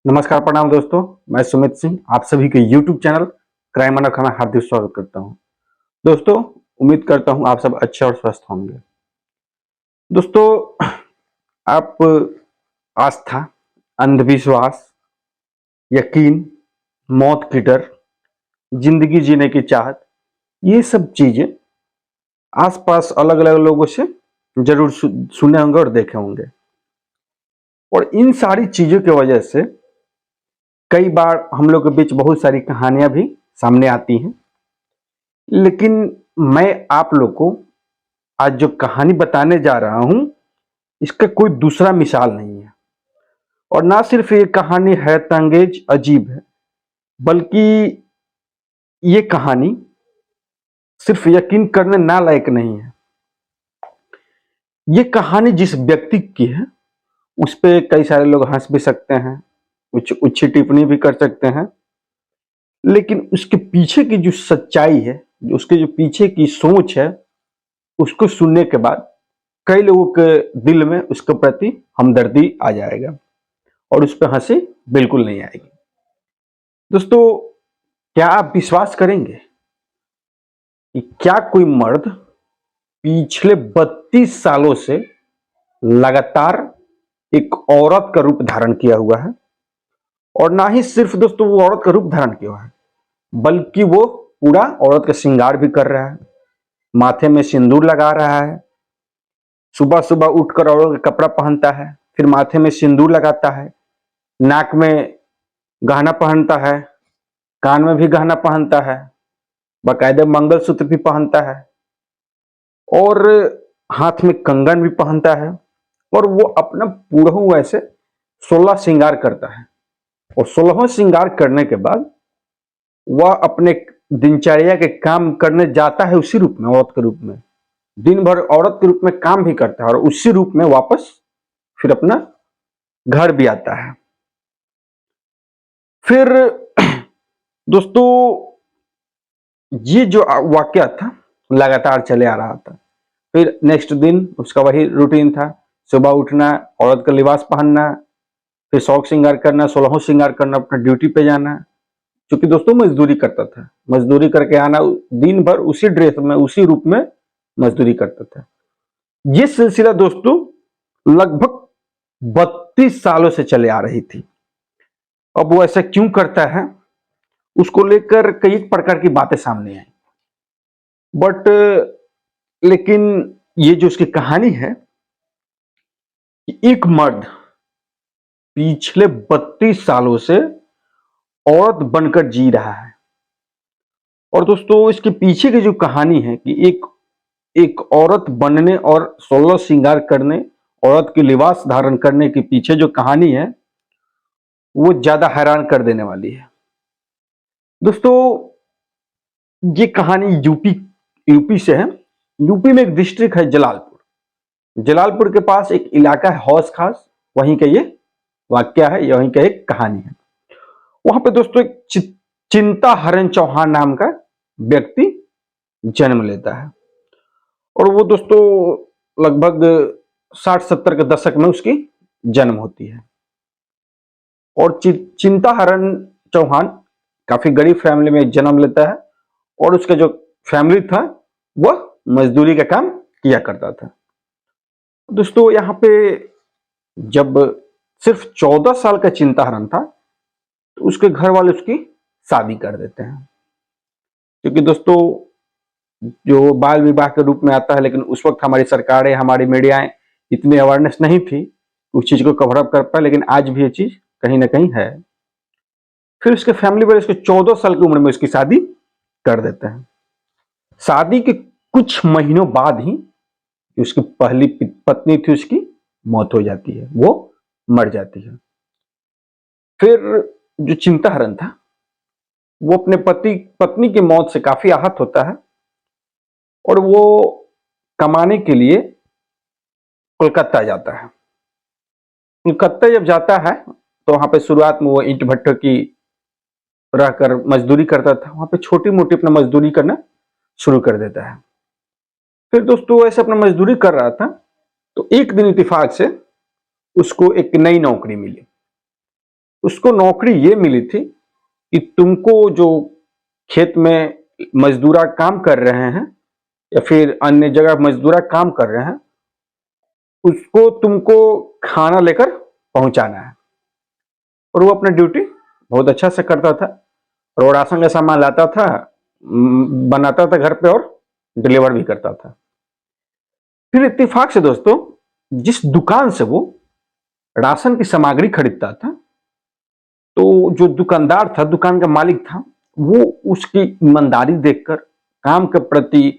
नमस्कार, प्रणाम दोस्तों। मैं सुमित सिंह आप सभी के YouTube चैनल क्राइम अनोखा में हार्दिक स्वागत करता हूं। दोस्तों, उम्मीद करता हूं आप सब अच्छे और स्वस्थ होंगे। दोस्तों, आप आस्था, अंधविश्वास, यकीन, मौत की डर, जिंदगी जीने की चाहत, ये सब चीजें आसपास अलग-अलग लोगों से जरूर सुने होंगे और देखे होंगे। और इन सारी चीजों की वजह से कई बार हम लोग के बीच बहुत सारी कहानियां भी सामने आती हैं। लेकिन मैं आप लोग को आज जो कहानी बताने जा रहा हूं, इसका कोई दूसरा मिसाल नहीं है। और ना सिर्फ ये कहानी हैरत अंगेज अजीब है, बल्कि ये कहानी सिर्फ यकीन करने ना लायक नहीं है। ये कहानी जिस व्यक्ति की है, उस पे कई सारे लोग हंस भी सकते हैं, कुछ अच्छी टिप्पणी भी कर सकते हैं, लेकिन उसके पीछे की जो सच्चाई है, उसके जो पीछे की सोच है, उसको सुनने के बाद कई लोगों के दिल में उसके प्रति हमदर्दी आ जाएगा और उस पर हंसी बिल्कुल नहीं आएगी। दोस्तों, क्या आप विश्वास करेंगे कि क्या कोई मर्द पिछले 32 सालों से लगातार एक औरत का रूप धारण किया हुआ है? और ना ही सिर्फ दोस्तों वो औरत का रूप धारण किया हुआ है, बल्कि वो पूरा औरत का श्रृंगार भी कर रहा है, माथे में सिंदूर लगा रहा है, सुबह सुबह उठकर औरत का कपड़ा पहनता है, फिर माथे में सिंदूर लगाता है, नाक में गहना पहनता है, कान में भी गहना पहनता है, बाकायदा मंगलसूत्र भी पहनता है और हाथ में कंगन भी पहनता है। और वो अपना पूरा ऐसे 16 श्रृंगार करता है। और 16वां श्रृंगार करने के बाद वह अपने दिनचर्या के काम करने जाता है उसी रूप में, औरत के रूप में। दिन भर औरत के रूप में काम भी करता है और उसी रूप में वापस फिर अपना घर भी आता है। फिर दोस्तों, ये जो वाकया था लगातार चले आ रहा था। फिर नेक्स्ट दिन उसका वही रूटीन था, सुबह उठना, औरत का लिबास पहनना, फिर शौक श्रृंगार करना, 16वां श्रृंगार करना, अपना ड्यूटी पे जाना। क्योंकि दोस्तों मजदूरी करता था, मजदूरी करके आना, दिन भर उसी ड्रेस में उसी रूप में मजदूरी करता था। ये सिलसिला दोस्तों लगभग 32 सालों से चले आ रही थी। अब वो ऐसा क्यों करता है, उसको लेकर कई प्रकार की बातें सामने आई। बट लेकिन ये जो उसकी कहानी है कि एक मर्द पिछले 32 सालों से औरत बनकर जी रहा है। और दोस्तों, इसके पीछे की जो कहानी है कि एक एक औरत बनने और 16 श्रृंगार करने, औरत के लिबास धारण करने के पीछे जो कहानी है, वो ज्यादा हैरान कर देने वाली है। दोस्तों, ये कहानी यूपी से है। यूपी में एक डिस्ट्रिक्ट है जलालपुर। जलालपुर के पास एक इलाका है हौस खास, वहीं का ये वाक्य है, वहीं का एक कहानी है। वहां पे दोस्तों एक चिंता हरण चौहान नाम का व्यक्ति जन्म लेता है। और वो दोस्तों लगभग 60-70 के दशक में उसकी जन्म होती है। और चिंता हरण चौहान काफी गरीब फैमिली में जन्म लेता है और उसका जो फैमिली था वह मजदूरी का काम किया करता था। दोस्तों, यहाँ पे जब सिर्फ 14 साल का चिंता हरण था, तो उसके घर वाले उसकी शादी कर देते हैं। क्योंकि दोस्तों जो बाल विवाह के रूप में आता है, लेकिन उस वक्त हमारी सरकारें, हमारी मीडियाएं इतनी अवेयरनेस नहीं थी उस चीज को कवर अप कर पाए, लेकिन आज भी ये चीज कहीं ना कहीं है। फिर उसके फैमिली वाले उसके 14 साल की उम्र में उसकी शादी कर देते हैं। शादी के कुछ महीनों बाद ही उसकी पहली पत्नी थी, उसकी मौत हो जाती है, वो मर जाती है। फिर जो चिंताहरण था वो अपने पत्नी की मौत से काफी आहत होता है और वो कमाने के लिए कोलकाता जाता है। कोलकाता जब जाता है तो वहां पे शुरुआत में वो ईंट भट्टों की रहकर मजदूरी करता था। वहां पे छोटी मोटी अपना मजदूरी करना शुरू कर देता है। फिर दोस्तों ऐसे अपना मजदूरी कर रहा था तो एक दिन इत्तेफाक से उसको एक नई नौकरी मिली। उसको नौकरी ये मिली थी कि तुमको जो खेत में मजदूरा काम कर रहे हैं या फिर अन्य जगह मजदूरा काम कर रहे हैं, उसको तुमको खाना लेकर पहुंचाना है। और वो अपना ड्यूटी बहुत अच्छा से करता था और वो राशन का सामान लाता था, बनाता था घर पे और डिलीवर भी करता था। फिर इत्तेफाक से दोस्तों, जिस दुकान से वो राशन की सामग्री खरीदता था, तो जो दुकानदार था, दुकान का मालिक था, वो उसकी ईमानदारी देखकर, काम के प्रति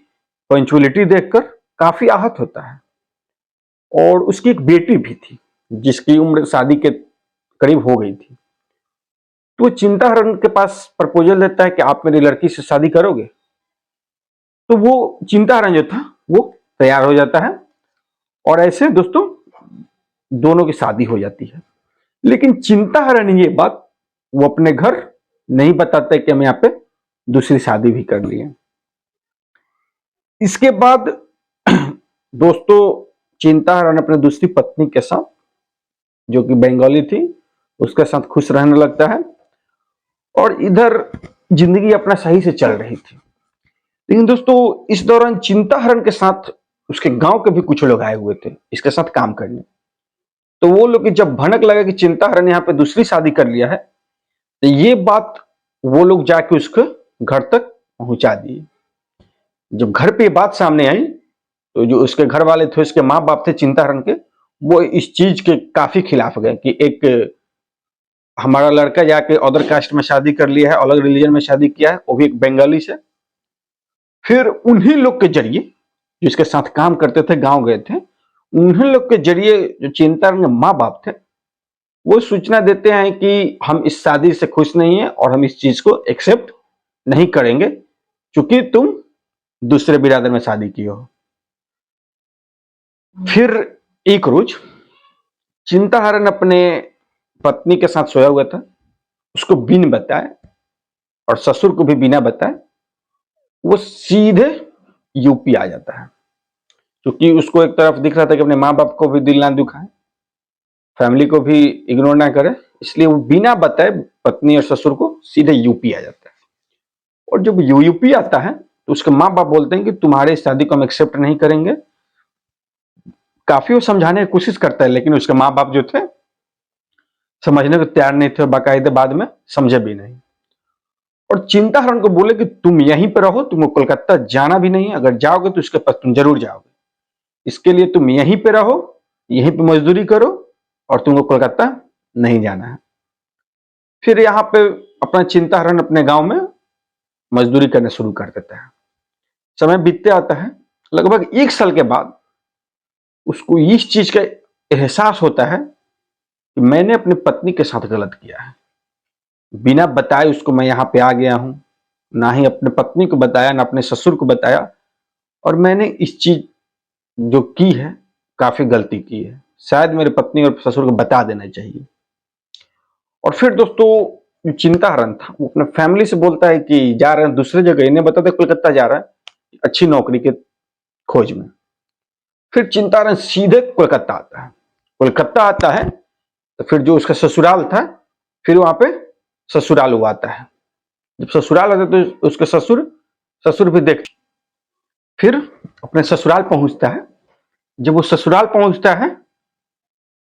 पंचुअलिटी देखकर काफी आहत होता है। और उसकी एक बेटी भी थी जिसकी उम्र शादी के करीब हो गई थी। तो वो चिंताहरण के पास प्रपोजल देता है कि आप मेरी लड़की से शादी करोगे। तो वो चिंताहरण जो था वो तैयार हो जाता है और ऐसे दोस्तों दोनों की शादी हो जाती है। लेकिन चिंताहरण ये बात वो अपने घर नहीं बताते कि हम यहाँ पे दूसरी शादी भी कर लिए। इसके बाद दोस्तों चिंताहरण अपने दूसरी पत्नी के साथ, जो कि बंगाली थी, उसके साथ खुश रहने लगता है और इधर जिंदगी अपना सही से चल रही थी। लेकिन दोस्तों इस दौरान चिंताहरण के साथ उसके गांव के भी कुछ लोग आए हुए थे इसके साथ काम करने। तो वो लोग जब भनक लगा कि चिंताहरण यहाँ पे दूसरी शादी कर लिया है, तो ये बात वो लोग जाके उसके घर तक पहुंचा दिए। जब घर पे ये बात सामने आई तो जो उसके घर वाले थे, उसके माँ बाप थे चिंताहरण के, वो इस चीज के काफी खिलाफ गए कि एक हमारा लड़का जाके अदर कास्ट में शादी कर लिया है, अलग रिलीजन में शादी किया है, वो भी एक बंगाली से। फिर उन्हीं लोग के जरिए, जिसके साथ काम करते थे, गांव गए थे, उन्हीं लोग के जरिए जो चिंताहरण के माँ बाप थे वो सूचना देते हैं कि हम इस शादी से खुश नहीं है और हम इस चीज को एक्सेप्ट नहीं करेंगे क्योंकि तुम दूसरे बिरादर में शादी की हो। फिर एक रोज चिंताहरण अपने पत्नी के साथ सोया हुआ था, उसको बिन बताए और ससुर को भी बिना बताए वो सीधे यूपी आ जाता है, क्योंकि उसको एक तरफ दिख रहा था कि अपने माँ बाप को भी दिल ना दुखाए, फैमिली को भी इग्नोर ना करे, इसलिए वो बिना बताए पत्नी और ससुर को सीधे यूपी आ जाता है। और जब यूपी आता है तो उसके माँ बाप बोलते हैं कि तुम्हारे शादी को हम एक्सेप्ट नहीं करेंगे। काफी वो समझाने की कोशिश करता है, लेकिन उसके माँ बाप जो थे समझने को तैयार नहीं थे, बाकायदे बाद में समझे भी नहीं। और चिंताहरण को बोले कि तुम यहीं पर रहो, तुमको कोलकाता जाना भी नहीं है, अगर जाओगे तो उसके पास तुम जरूर जाओगे, इसके लिए तुम यहीं पे रहो, यहीं पे मजदूरी करो और तुमको कोलकाता नहीं जाना है। फिर यहाँ पे अपना चिंताहरण अपने गांव में मजदूरी करना शुरू कर देता है। समय बीतते आता है, लगभग 1 साल के बाद उसको इस चीज का एहसास होता है कि मैंने अपनी पत्नी के साथ गलत किया है। बिना बताए उसको मैं यहाँ पे आ गया हूं, ना ही अपने पत्नी को बताया, ना अपने ससुर को बताया, और मैंने इस चीज जो की है काफी गलती की है, शायद मेरे पत्नी और ससुर को बता देना चाहिए। और फिर दोस्तों जो चिंताहरण था वो अपने फैमिली से बोलता है कि जा रहे हैं दूसरी जगह, इन्हें बता दे कोलकाता जा रहा है अच्छी नौकरी के खोज में। फिर चिंताहरण सीधे कोलकाता आता है। कोलकाता आता है तो फिर जो उसका ससुराल था, फिर वहां पे ससुराल हुआ आता है। जब ससुराल आता है तो उसके ससुर ससुर भी देख, फिर अपने ससुराल पहुंचता है। जब वो ससुराल पहुंचता है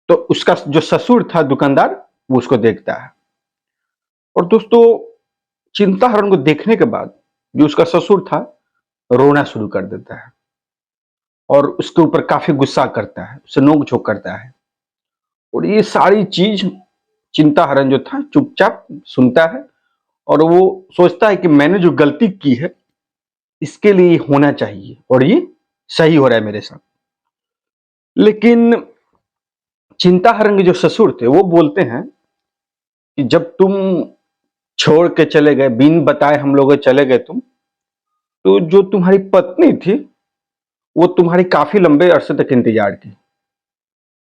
तो उसका जो ससुर था दुकानदार, वो उसको देखता है। और दोस्तों चिंताहरण को देखने के बाद जो उसका ससुर था रोना शुरू कर देता है और उसके ऊपर काफी गुस्सा करता है, उसे नोक झोंक करता है। और ये सारी चीज चिंताहरण जो था चुपचाप सुनता है और वो सोचता है कि मैंने जो गलती की है इसके लिए होना चाहिए और ये सही हो रहा है मेरे साथ। लेकिन चिंताहरण के जो ससुर थे वो बोलते हैं कि जब तुम छोड़ के चले गए, बिन बताए हम लोग चले गए तुम, तो जो तुम्हारी पत्नी थी वो तुम्हारी काफी लंबे अरसे तक इंतजार की,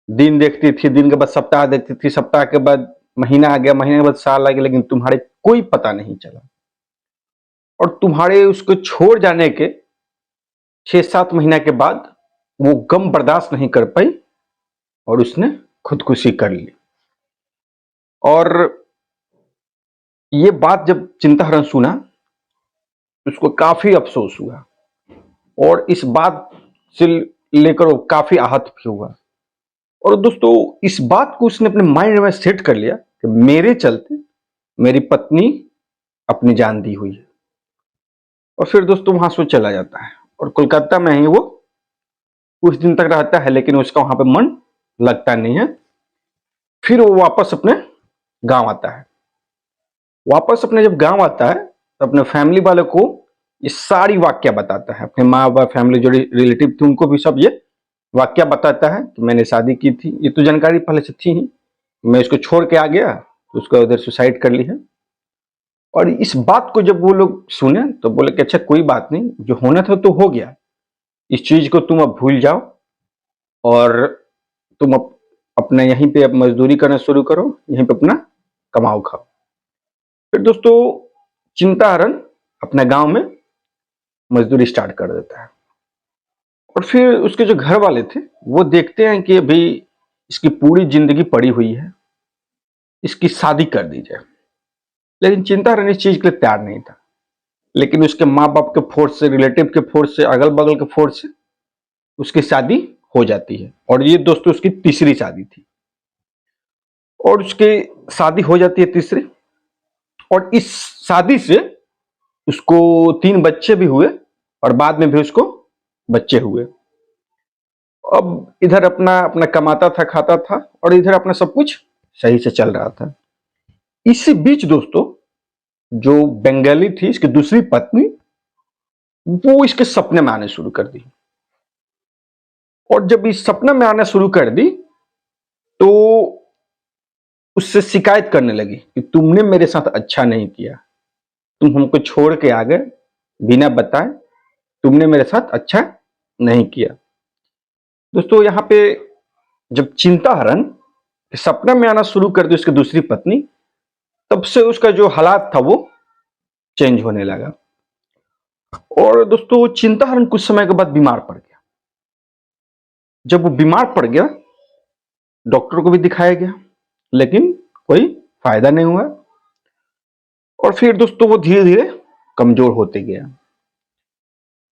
दिन देखती थी, दिन के बाद सप्ताह देखती थी, सप्ताह के बाद महीना आ गया, महीने के बाद साल आ गया, लेकिन तुम्हारे कोई पता नहीं चला। और तुम्हारे उसको छोड़ जाने के 6-7 महीना के बाद वो गम बर्दाश्त नहीं कर पाई और उसने खुदकुशी कर ली। और ये बात जब चिंताहरण सुना, उसको काफी अफसोस हुआ और इस बात से लेकर वो काफी आहत भी हुआ। और दोस्तों, इस बात को उसने अपने माइंड में सेट कर लिया कि मेरे चलते मेरी पत्नी अपनी जान दी हुई है। और फिर दोस्तों वहां से वो चला जाता है और कोलकाता में ही वो कुछ दिन तक रहता है, लेकिन उसका वहां पे मन लगता नहीं है। फिर वो वापस अपने गांव आता है। वापस अपने जब गांव आता है तो अपने फैमिली वाले को ये सारी वाक्य बताता है। अपने माँ बाप, फैमिली जो रिलेटिव थे, उनको भी सब ये वाक्य बताता है कि मैंने शादी की थी। ये तो जानकारी पहले से थी ही, मैं इसको छोड़ के आ गया तो उसका उधर सुसाइड कर ली है। और इस बात को जब वो लोग सुने तो बोले कि अच्छा कोई बात नहीं, जो होना था तो हो गया, इस चीज को तुम अब भूल जाओ और तुम अपने यहीं पे अब मजदूरी करना शुरू करो, यहीं पे अपना कमाओ खाओ। फिर दोस्तों चिंताहरण अपने गांव में मजदूरी स्टार्ट कर देता है। और फिर उसके जो घर वाले थे वो देखते हैं कि अभी इसकी पूरी जिंदगी पड़ी हुई है, इसकी शादी कर दी जाए। लेकिन चिंताहरण इस चीज के लिए तैयार नहीं था। लेकिन उसके माँ बाप के फोर्स से, रिलेटिव के फोर्स से, अगल बगल के फोर्स से उसकी शादी हो जाती है। और ये दोस्तों उसकी तीसरी शादी थी। और उसकी शादी हो जाती है तीसरी, और इस शादी से उसको 3 बच्चे भी हुए और बाद में भी उसको बच्चे हुए। अब इधर अपना अपना कमाता था, खाता था, और इधर अपना सब कुछ सही से चल रहा था। इसी बीच दोस्तों जो बंगाली थी, इसकी दूसरी पत्नी, वो इसके सपने में आने शुरू कर दी। और जब इस सपने में आना शुरू कर दी तो उससे शिकायत करने लगी कि तुमने मेरे साथ अच्छा नहीं किया, तुम हमको छोड़ के आ गए बिना बताए, तुमने मेरे साथ अच्छा नहीं किया। दोस्तों यहाँ पे जब चिंताहरण सपने में आना शुरू कर दी उसकी दूसरी पत्नी, तब से उसका जो हालात था वो चेंज होने लगा। और दोस्तों चिंताहरण कुछ समय के बाद बीमार पड़ गया। जब वो बीमार पड़ गया, डॉक्टर को भी दिखाया गया, लेकिन कोई फायदा नहीं हुआ। और फिर दोस्तों वो धीरे धीरे कमजोर होते गया।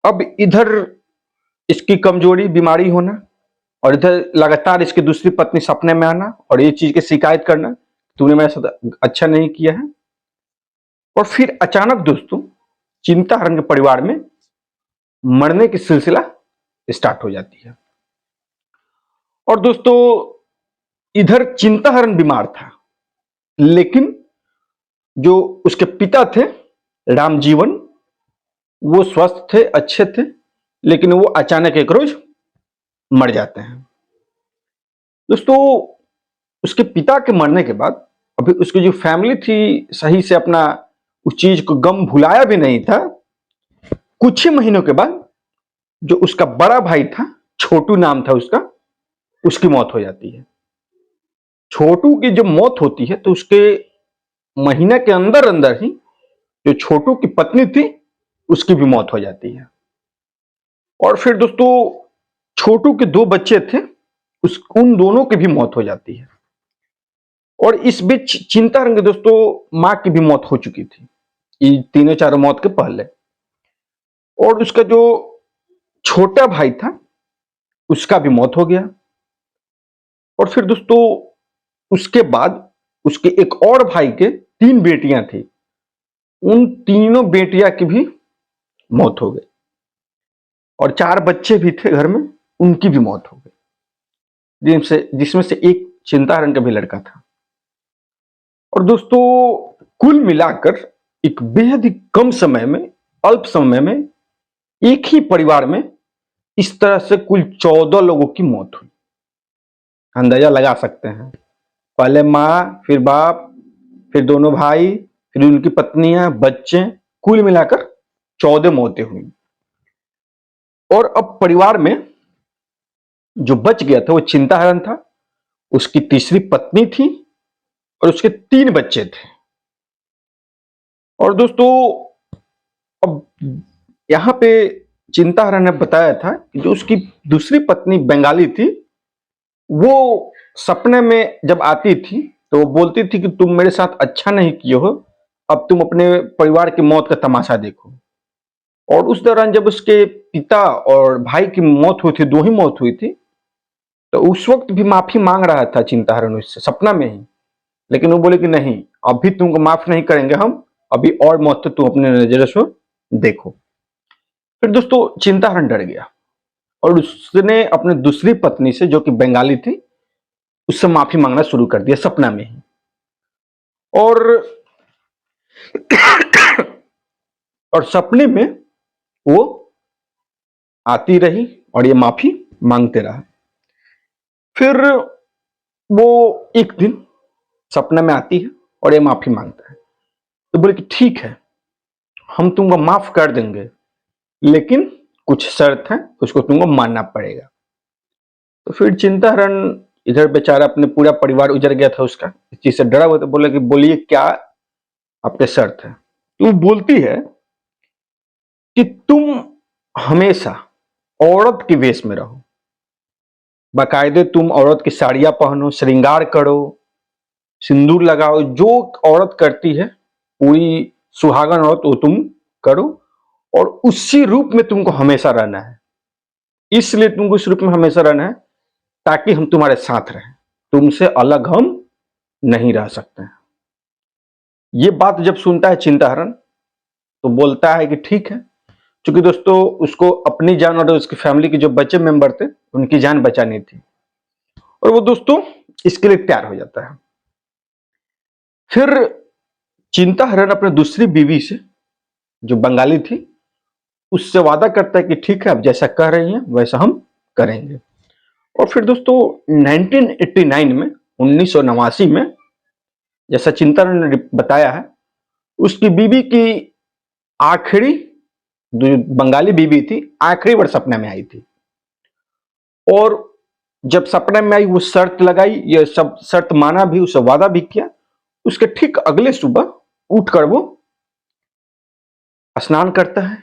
अब इधर इसकी कमजोरी, बीमारी होना, और इधर लगातार इसकी दूसरी पत्नी सपने में आना और ये चीज की शिकायत करना, तूने मेरे साथ अच्छा नहीं किया है। और फिर अचानक दोस्तों चिंताहरण के परिवार में मरने की सिलसिला स्टार्ट हो जाती है। और दोस्तों इधर चिंताहरण बीमार था, लेकिन जो उसके पिता थे रामजीवन, वो स्वस्थ थे, अच्छे थे, लेकिन वो अचानक एक रोज मर जाते हैं। दोस्तों उसके पिता के मरने के बाद अभी उसकी जो फैमिली थी सही से अपना उस चीज को गम भुलाया भी नहीं था। कुछ ही महीनों के बाद जो उसका बड़ा भाई था, छोटू नाम था उसका, उसकी मौत हो जाती है। छोटू की जब मौत होती है तो उसके महीने के अंदर अंदर ही जो छोटू की पत्नी थी उसकी भी मौत हो जाती है। और फिर दोस्तों छोटू के 2 बच्चे थे, उन दोनों की भी मौत हो जाती है। और इस बीच चिंताहरण के दोस्तों मां की भी मौत हो चुकी थी, ये तीनों चारों मौत के पहले। और उसका जो छोटा भाई था उसका भी मौत हो गया। और फिर दोस्तों उसके बाद उसके एक और भाई के 3 बेटियां थी, उन तीनों बेटियां की भी मौत हो गई। और 4 बच्चे भी थे घर में, उनकी भी मौत हो गई, जिसमें से एक चिंताहरण का भी लड़का था। और दोस्तों कुल मिलाकर एक बेहद ही कम समय में, अल्प समय में, एक ही परिवार में इस तरह से कुल 14 लोगों की मौत हुई। अंदाजा लगा सकते हैं, पहले माँ, फिर बाप, फिर दोनों भाई, फिर उनकी पत्नियां, बच्चे, कुल मिलाकर 14 मौतें हुई। और अब परिवार में जो बच गया था वो चिंताहरण था, उसकी तीसरी पत्नी थी और उसके 3 बच्चे थे। और दोस्तों अब यहां पे चिंताहरण ने बताया था कि जो उसकी दूसरी पत्नी बंगाली थी, वो सपने में जब आती थी तो वो बोलती थी कि तुम मेरे साथ अच्छा नहीं किए हो, अब तुम अपने परिवार की मौत का तमाशा देखो। और उस दौरान जब उसके पिता और भाई की मौत हुई थी, 2 ही मौत हुई थी, तो उस वक़्त भी माफ़ी माँग रहा था चिंताहरण उससे, सपना में ही। लेकिन वो बोले कि नहीं, अभी तुमको माफ़ नहीं करेंगे हम, अभी और मौत तो तुम अपने नज़रों से देखो। फिर दोस्तों चिंताहरण डर गया और उसने अपनी दूसरी पत्नी से, जो कि बंगाली थी, उससे माफ़ी माँगना शुरू कर दिया सपना में ही। और और सपने में वो आती रही और ये माफ़ी माँगते रहा। फिर वो एक दिन सपने में आती है और ये माफ़ी माँगता है। तो बोले कि ठीक है, हम तुमको माफ़ कर देंगे, लेकिन कुछ शर्त है, उसको तुमको मानना पड़ेगा। तो फिर चिंताहरण इधर बेचारा, अपने पूरा परिवार उजड़ गया था उसका, इस चीज़ से डरा हुआ था। बोला कि बोलिए क्या आपके शर्त है? तो वो बोलती है कि तुम हमेशा औरत के वेश में रहो, बाकायदे तुम औरत की साड़ियाँ पहनो, श्रृंगार करो, सिंदूर लगाओ, जो औरत करती है, पूरी सुहागन औरत वो तुम करो, और उसी रूप में तुमको हमेशा रहना है। इसलिए तुमको इस रूप में हमेशा रहना है ताकि हम तुम्हारे साथ रहें, तुमसे अलग हम नहीं रह सकते हैं। ये बात जब सुनता है चिंताहरण, तो बोलता है कि ठीक है, क्योंकि दोस्तों उसको अपनी जान और उसकी फैमिली के जो बचे मेंबर थे उनकी जान बचानी थी, और वो दोस्तों इसके लिए तैयार हो जाता है। फिर चिंताहरण अपने दूसरी बीवी से, जो बंगाली थी, उससे वादा करता है कि ठीक है, आप जैसा कह रही हैं वैसा हम करेंगे। और फिर दोस्तों 1989 में, 1989 में, जैसा चिंताहरण ने बताया है, उसकी बीवी की आखिरी, जो बंगाली बीवी थी, आखिरी बार सपने में आई थी। और जब सपने में आई, वो शर्त लगाई, ये सब शर्त माना भी, उसे वादा भी किया। उसके ठीक अगले सुबह उठकर वो स्नान करता है,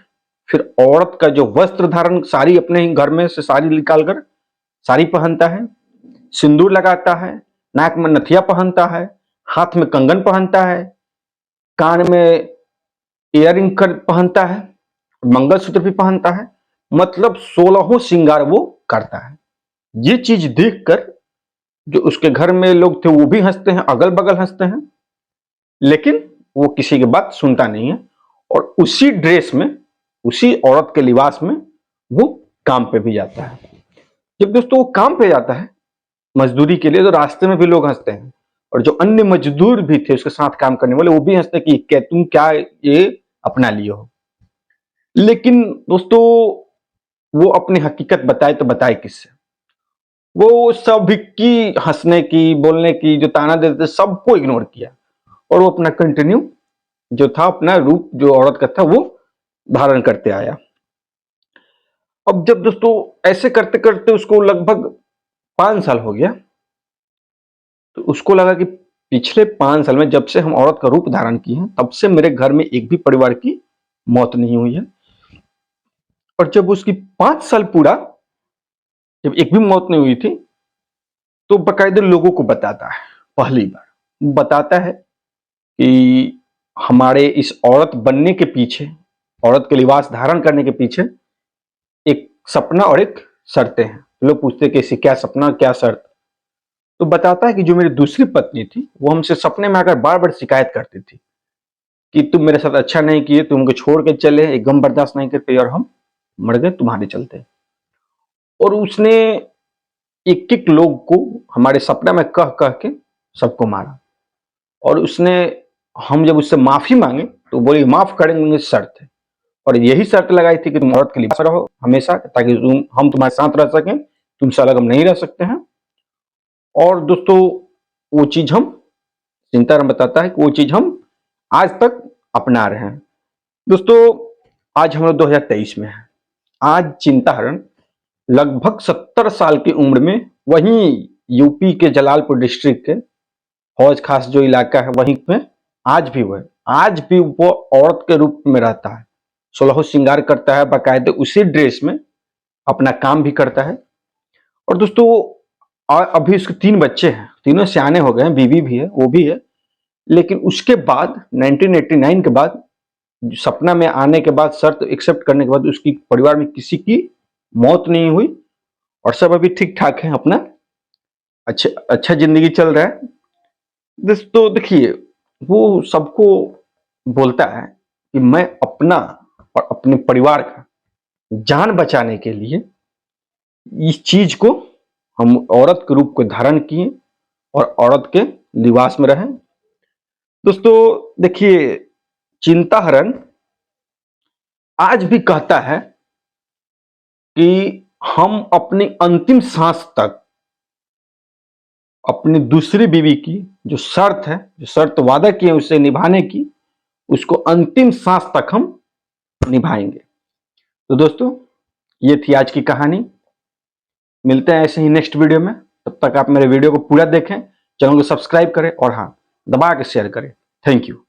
फिर औरत का जो वस्त्र धारण, साड़ी अपने ही घर में से साड़ी निकालकर साड़ी पहनता है, सिंदूर लगाता है, नाक में नथिया पहनता है, हाथ में कंगन पहनता है, कान में इयररिंग कर पहनता है, मंगलसूत्र भी पहनता है, मतलब 16 श्रृंगार वो करता है। ये चीज देखकर जो उसके घर में लोग थे वो भी हंसते हैं, अगल बगल हंसते हैं, लेकिन वो किसी की बात सुनता नहीं है। और उसी ड्रेस में, उसी औरत के लिबास में वो काम पे भी जाता है। जब दोस्तों वो काम पे जाता है मजदूरी के लिए, तो रास्ते में भी लोग हंसते हैं, और जो अन्य मजदूर भी थे उसके साथ काम करने वाले, वो भी हंसते कि क्या तुम क्या ये अपना लिए हो। लेकिन दोस्तों वो अपनी हकीकत बताए तो बताए किससे? वो सब की हंसने की, बोलने की, जो ताना देते सबको इग्नोर किया, और वो अपना कंटिन्यू जो था, अपना रूप जो औरत का था वो धारण करते आया। अब जब दोस्तों ऐसे करते करते उसको लगभग 5 साल हो गया, तो उसको लगा कि पिछले 5 साल में जब से हम औरत का रूप धारण किए हैं, तब से मेरे घर में एक भी परिवार की मौत नहीं हुई है। और जब उसकी 5 साल पूरा, जब एक भी मौत नहीं हुई थी, तो बाकायदे लोगों को बताता है, पहली बार बताता है कि हमारे इस औरत बनने के पीछे, औरत के लिबास धारण करने के पीछे एक सपना और एक शर्तें हैं। लोग पूछते हैं कि ऐसी क्या सपना, क्या शर्त? तो बताता है कि जो मेरी दूसरी पत्नी थी, वो हमसे सपने में आकर बार बार शिकायत करती थी कि तुम मेरे साथ अच्छा नहीं किए, तुम हमको छोड़ के चले, एक गम बर्दाश्त नहीं कर पाई, और हम मर गए तुम्हारे चलते। और उसने एक एक लोग को हमारे सपना में कह कह के सबको मारा। और उसने, हम जब उससे माफी मांगे तो बोली माफ करेंगे, शर्त है। और यही शर्त लगाई थी कि तुम औरत के लिबास रहो हमेशा, ताकि हम तुम्हारे साथ रह सकें, तुमसे अलग हम नहीं रह सकते हैं। और दोस्तों वो चीज हम, चिंताराम बताता है कि वो चीज हम आज तक अपना रहे हैं। दोस्तों आज हम लोग 2023 में हैं। आज चिंताहरण लगभग 70 साल की उम्र में वहीं यूपी के जलालपुर डिस्ट्रिक्ट के हौज खास जो इलाका है वहीं पे आज भी वो औरत के रूप में रहता है, 16 श्रृंगार करता है, बाकायदे उसी ड्रेस में अपना काम भी करता है। और दोस्तों और अभी उसके 3 बच्चे हैं, तीनों सियाने हो गए हैं, बीवी भी है, वो भी है। लेकिन उसके बाद 1989 के बाद सपना में आने के बाद, शर्त एक्सेप्ट करने के बाद उसकी परिवार में किसी की मौत नहीं हुई और सब अभी ठीक ठाक है, अपना अच्छा जिंदगी चल रहा है। दोस्तों देखिए, वो सबको बोलता है कि मैं अपना और अपने परिवार का जान बचाने के लिए इस चीज को हम औरत के रूप को धारण किए और औरत के लिबास में रहें। दोस्तों देखिए, चिंताहरण आज भी कहता है कि हम अपनी अंतिम सांस तक अपनी दूसरी बीवी की जो शर्त है, जो शर्त वादा किए उसे निभाने की, उसको अंतिम सांस तक हम निभाएंगे। तो दोस्तों, ये थी आज की कहानी। मिलते हैं ऐसे ही नेक्स्ट वीडियो में। तब तक आप मेरे वीडियो को पूरा देखें, चैनल को सब्सक्राइब करें और हाँ, दबा के शेयर करें। Thank you.